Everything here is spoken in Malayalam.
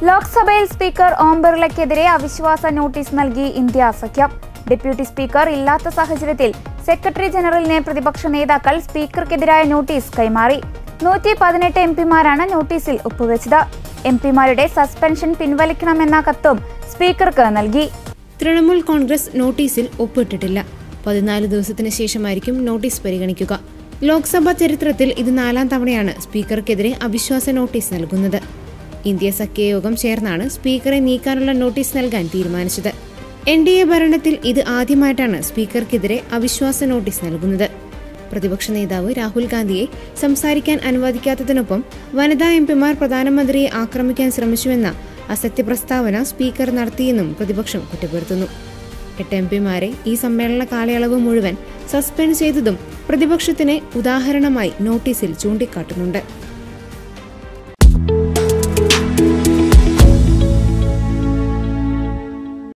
ലോക്സഭയിൽ സ്പീക്കർ ഓം ബിർളയ്ക്കെതിരെ അവിശ്വാസ നോട്ടീസ് നൽകി ഇന്ത്യ സഖ്യം. ഡെപ്യൂട്ടി സ്പീക്കർ ഇല്ലാത്ത സാഹചര്യത്തിൽ സെക്രട്ടറി ജനറലിനെ പ്രതിപക്ഷ നേതാക്കൾ സ്പീക്കർക്കെതിരായ നോട്ടീസ് കൈമാറി. 118 എംപിമാരാണ് നോട്ടീസിൽ ഒപ്പുവെച്ചത്. എംപിമാരുടെ സസ്പെൻഷൻ പിൻവലിക്കണമെന്ന കത്തും സ്പീക്കർക്ക് നൽകി. തൃണമൂൽ കോൺഗ്രസ് നോട്ടീസിൽ ഒപ്പിട്ടിട്ടില്ല. 14 ദിവസത്തിന് ശേഷമായിരിക്കും നോട്ടീസ് പരിഗണിക്കുക. ലോക്സഭാ ചരിത്രത്തിൽ ഇത് 4ാം തവണയാണ് സ്പീക്കർക്കെതിരെ അവിശ്വാസ നോട്ടീസ് നൽകുന്നത്. ഇന്ത്യ സഖ്യയോഗം ചേർന്നാണ് സ്പീക്കറെ നീക്കാനുള്ള നോട്ടീസ് നൽകാൻ തീരുമാനിച്ചത്. NDA ഭരണത്തിൽ ഇത് ആദ്യമായിട്ടാണ് സ്പീക്കർക്കെതിരെ അവിശ്വാസ നോട്ടീസ് നൽകുന്നത്. പ്രതിപക്ഷ നേതാവ് രാഹുൽ ഗാന്ധിയെ സംസാരിക്കാൻ അനുവദിക്കാത്തതിനൊപ്പം വനിതാ എംപിമാർ പ്രധാനമന്ത്രിയെ ആക്രമിക്കാൻ ശ്രമിച്ചുവെന്ന അസത്യ പ്രസ്താവന സ്പീക്കർ നടത്തിയെന്നും പ്രതിപക്ഷം കുറ്റപ്പെടുത്തുന്നു. 8 എംപിമാരെ ഈ സമ്മേളന കാലയളവ് മുഴുവൻ സസ്പെൻഡ് ചെയ്തതും പ്രതിപക്ഷത്തിന് ഉദാഹരണമായി നോട്ടീസിൽ ചൂണ്ടിക്കാട്ടുന്നുണ്ട്.